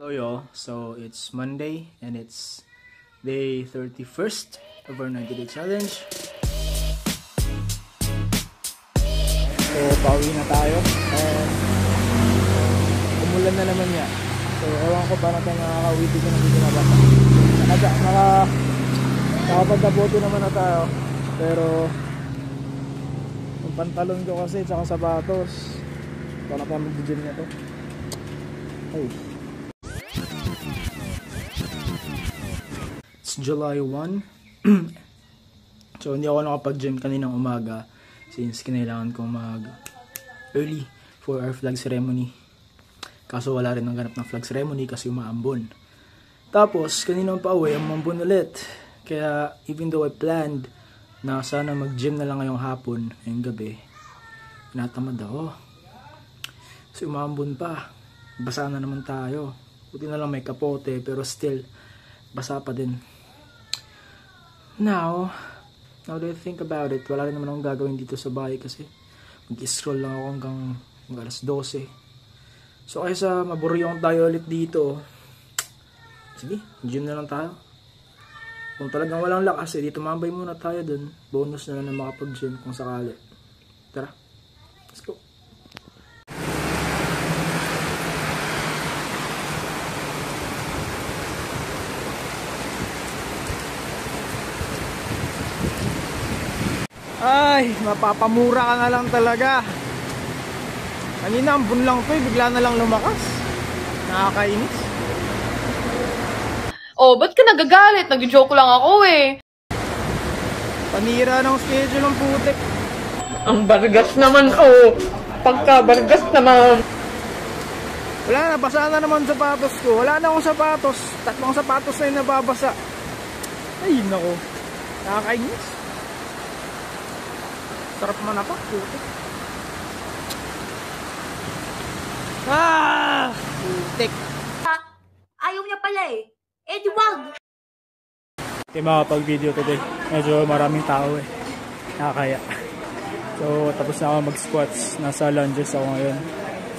Hello y'all, so it's Monday and it's day 31st of our 90-day challenge. So pauwi na tayo and umulan na naman niya. So ewan ko paano tayo nakakauwi dito na dito na bata. Nakapagkabuti naman na tayo, pero yung pantalon ko kasi tsaka sapatos, paano tayo mag-gym na to? Ay. It's July 1. So hindi ako nakapag-gym kaninang umaga since kinailangan kong mag-early for our flag ceremony. Kaso wala rin ang ganap ng flag ceremony kasi umaambon. Tapos kaninang pauwi, umambon ulit. Kaya even though I planned na sana mag-gym na lang ngayong hapon, ngayong gabi, natamad ako. So umaambon pa. Basa na naman tayo. Buti na lang may kapote pero still basa pa din. Now that I think about it, wala rin naman akong gagawin dito sa bahay kasi mag-scroll lang ako hanggang alas 12. So kaysa maburyong tayo ulit dito, sige, gym na lang tayo. Kung talagang walang lakas, dito mambay muna tayo dun. Bonus na lang na makapag-gym kung sakali. Tara, let's go. Ay, mapapamura ka na lang talaga. Kanina ambon lang to, bigla na lang lumakas. Nakakainis. Oh, ba't ka nagagalit? Nag-joke lang ako eh. Panira ng schedule ng putik. Ang bargas naman, oh. Pagka-bargas naman. Wala na, basa na naman sapatos ko. Wala na akong sapatos. Tatlong sapatos na yung nababasa. Ay, nako. Nakakainis. Sarap manapak, putik. Putik. Ayaw niya pala eh. Eh di wag. Hindi makapag-video today. Medyo maraming tao eh. Nakakaya. So tapos na ako mag-squats. Nasa lunges ako ngayon.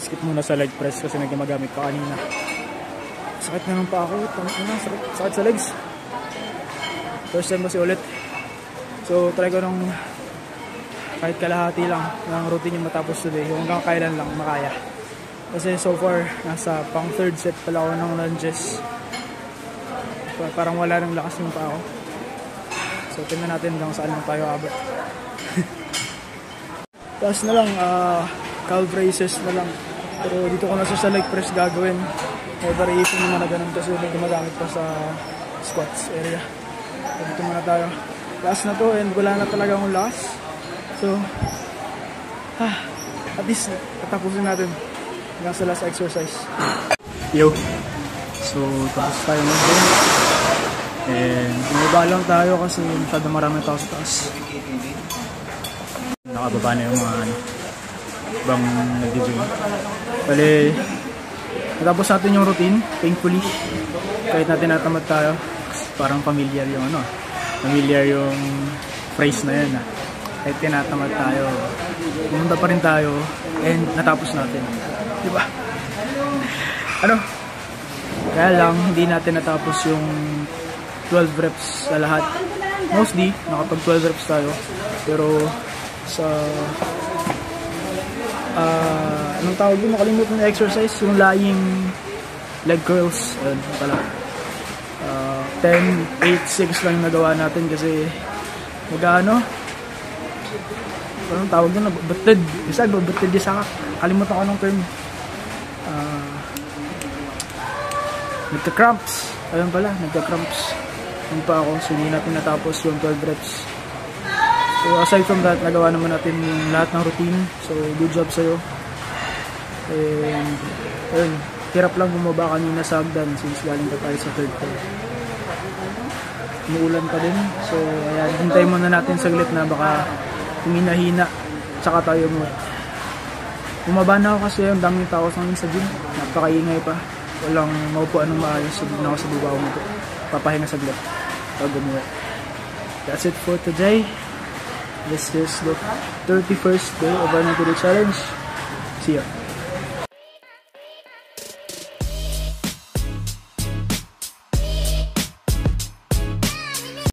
Skip muna sa leg press kasi nagmagamit pa kanina. Sakit na lang pa ako. Sakit sa legs. First time kasi ulit. So try ko nung kahit kalahati lang ng routine yung matapos today. Yung hanggang kailan lang makaya. Kasi so far nasa pang third set pala ako ng lunges. Parang wala nang lakas yung pa ako. So tingnan natin hanggang saan lang tayo abot. Tapos na lang calf raises na lang. Pero dito ko na sa leg press gagawin. May variation naman na ganun kasi may gumagamit pa sa squats area. So dito muna tayo. Last na to and wala na talaga akong lakas. So at least tatapusin natin hanggang sa last exercise. Yo! So tapos tayo mag-gym. And bumaba lang tayo kasi masyado marami tao sa taas. Nakababa na yung mga ibang nag-gym. Bale, natapos natin yung routine, thankfully. Kahit natin natamad tayo, parang familiar yung familiar yung phrase na yun. Kahit tinatamad tayo, pumunta pa rin tayo and natapos natin. Diba? Kaya lang, hindi natin natapos yung 12 reps sa lahat. Mostly, nakapag 12 reps tayo. Pero sa anong tawag yun? Nakalimutan na exercise, yung lying leg curls. Ayun, pala. 10, 8, 6 lang yung nagawa natin kasi anong tawag yun? Butted. Isa, butted isa ka. Kalimutan ko anong term. Nagka-cramps. Ayun pala, nagka-cramps. Yun pa ako. So hindi natin natapos yung 12 reps. So aside from that, nagawa naman natin yung lahat ng routine. So good job sa'yo. And ayun, hirap lang bumaba kanina sa hagdan since galing pa tayo sa third floor. Umuulan pa din. So ayan, hintayin muna natin saglit na baka huminahina. Tsaka tayo mo. Bumaba na ako kasi yung daming tao sa gym. Napakaingay pa. Walang maupuan ng maayos. So na ako sa bubaw mo. Papahinga saglit. Pag umuwi. That's it for today. This is the 31st day of our 90-day challenge. See ya.